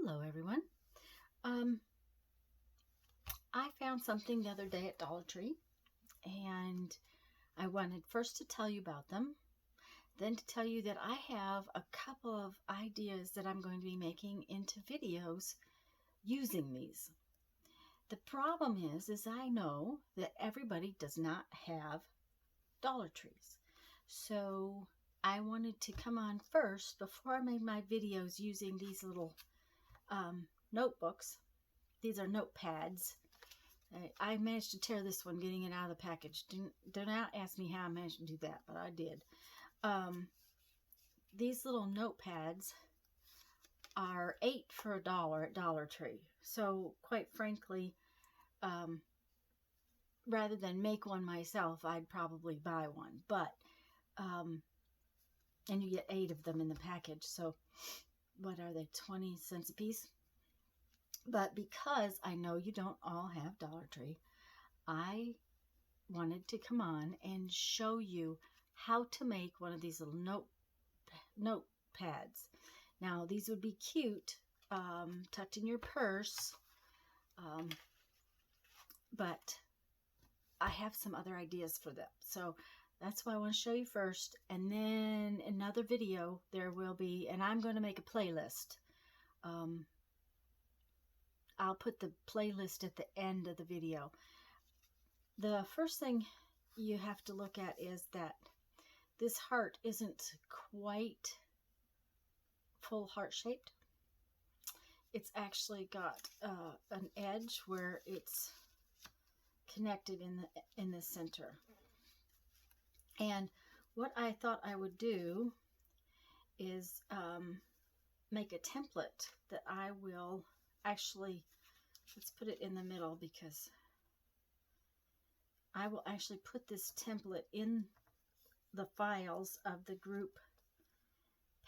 Hello, everyone. Um, I found something the other day at Dollar Tree, and I wanted first to tell you about them, then to tell you that I have a couple of ideas that I'm going to be making into videos using these. The problem is I know that everybody does not have Dollar Trees. So I wanted to come on first before I made my videos using these little notebooks. These are notepads. I managed to tear this one getting it out of the package. Do not ask me how I managed to do that, but I did. These little notepads are $8 for $1 at Dollar Tree. So quite frankly, rather than make one myself, I'd probably buy one. But and you get 8 of them in the package. So what are they, 20 cents a piece? But because I know you don't all have Dollar Tree, I wanted to come on and show you how to make one of these little notepads. Now, these would be cute, tucked in your purse, but I have some other ideas for them. So that's why I want to show you first, and then another video there will be, and I'm going to make a playlist. I'll put the playlist at the end of the video. The first thing you have to look at is that this heart isn't quite full heart shaped. It's actually got an edge where it's connected in the center. And what I thought I would do is make a template that I will actually, let's put it in the middle, because I will actually put this template in the files of the group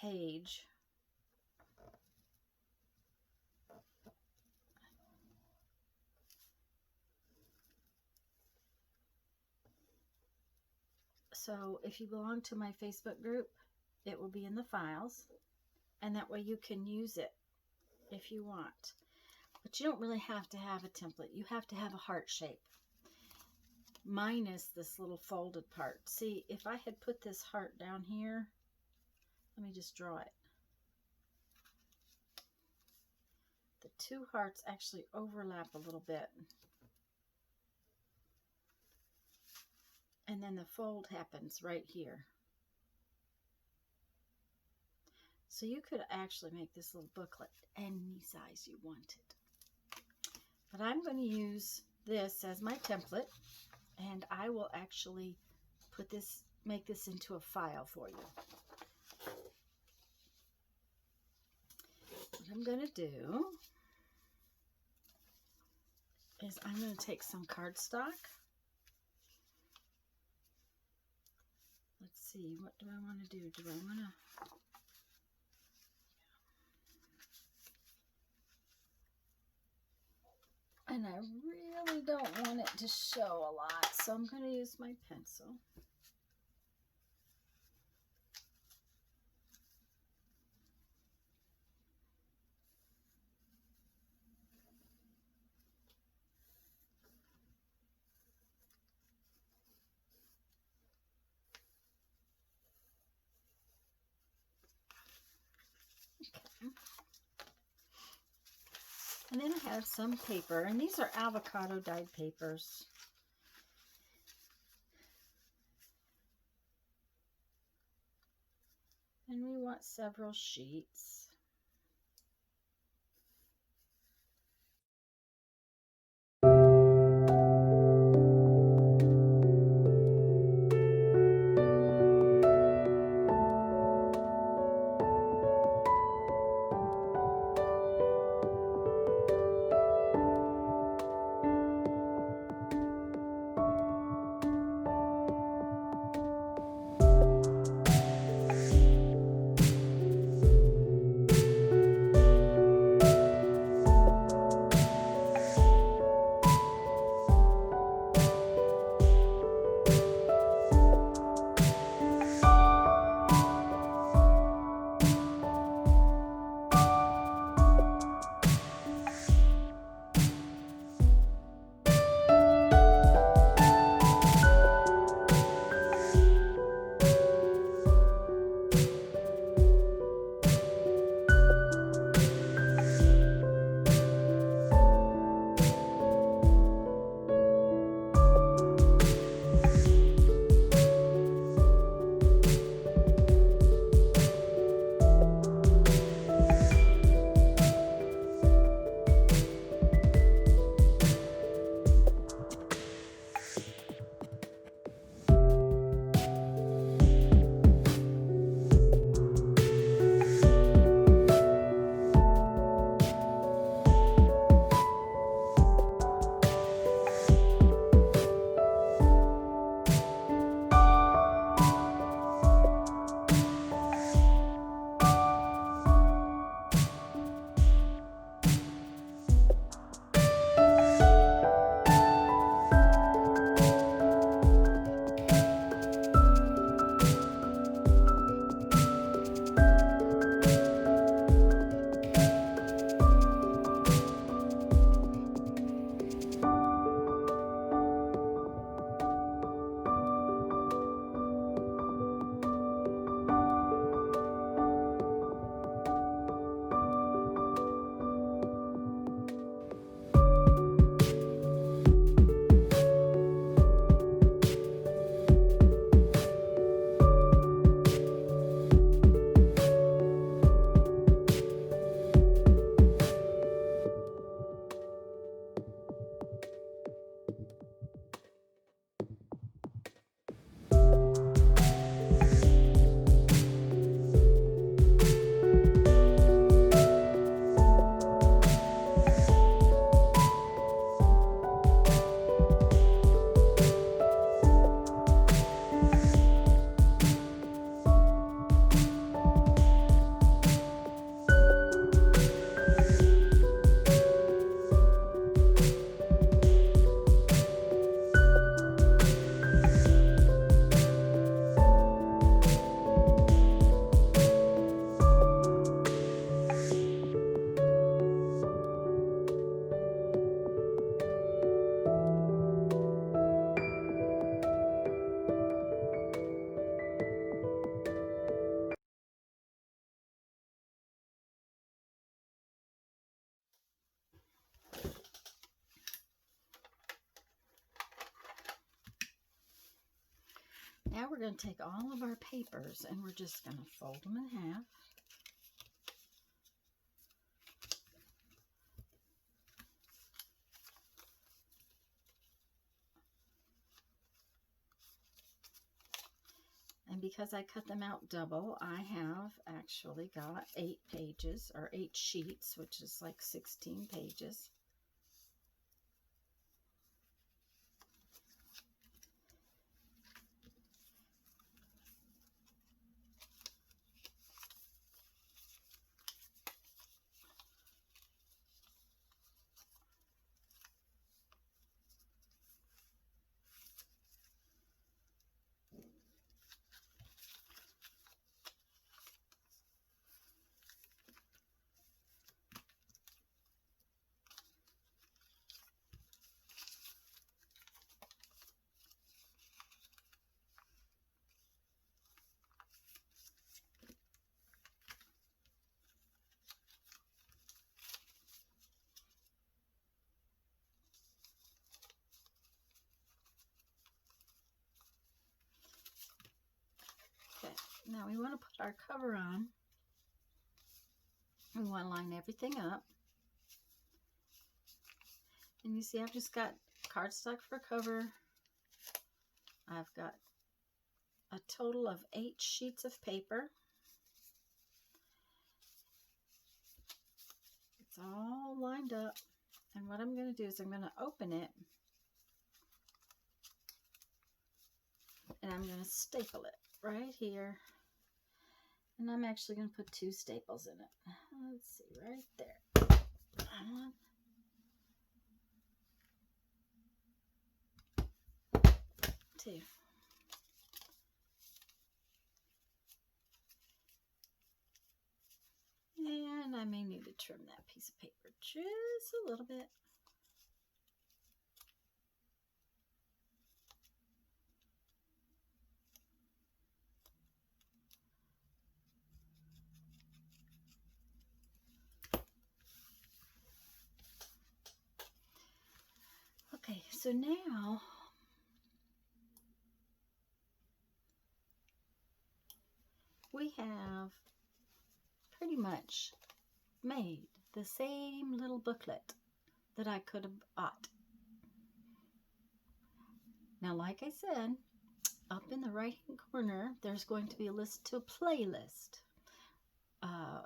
page. So if you belong to my Facebook group, it will be in the files, and that way you can use it if you want. But you don't really have to have a template. You have to have a heart shape, minus this little folded part. See, if I had put this heart down here, let me just draw it. The two hearts actually overlap a little bit. And then the fold happens right here. So you could actually make this little booklet any size you wanted. But I'm going to use this as my template, and I will actually make this into a file for you. What I'm going to do is I'm going to take some cardstock. Let's see, what do I want to do? Do I want to... And I really don't want it to show a lot, so I'm going to use my pencil. Okay. And then I have some paper, and these are avocado dyed papers. And we want several sheets. Now we're going to take all of our papers and we're just going to fold them in half. And because I cut them out double, I have actually got 8 pages, or 8 sheets, which is like 16 pages. Now we want to put our cover on. We want to line everything up. And you see I've just got cardstock for cover. I've got a total of 8 sheets of paper. It's all lined up. And what I'm going to do is I'm going to open it. And I'm going to staple it right here. And I'm actually going to put 2 staples in it. Let's see, right there. 1, 2. And I may need to trim that piece of paper just a little bit. Okay, so now we have pretty much made the same little booklet that I could have bought. Now, like I said, up in the right hand corner, there's going to be a list to a playlist.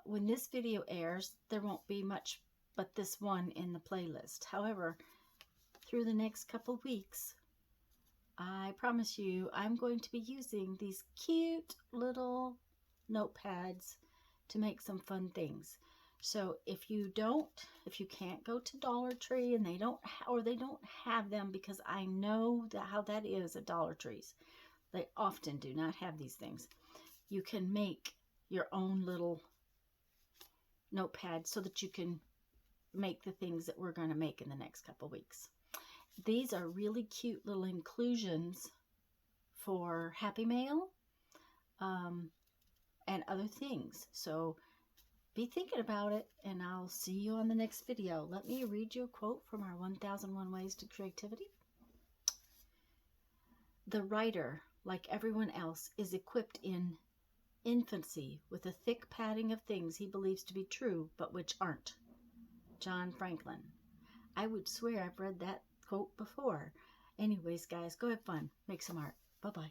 When this video airs, there won't be much but this one in the playlist. However, through the next couple weeks, I promise you, I'm going to be using these cute little notepads to make some fun things. So if you can't go to Dollar Tree and they don't have them, because I know how that is at Dollar Trees. They often do not have these things. You can make your own little notepad so that you can make the things that we're going to make in the next couple weeks. These are really cute little inclusions for Happy Mail and other things. So be thinking about it, and I'll see you on the next video. Let me read you a quote from our 1001 Ways to Creativity. The writer, like everyone else, is equipped in infancy with a thick padding of things he believes to be true, but which aren't. John Franklin. I would swear I've read that quote before. Anyways, guys, go have fun. Make some art. Bye-bye.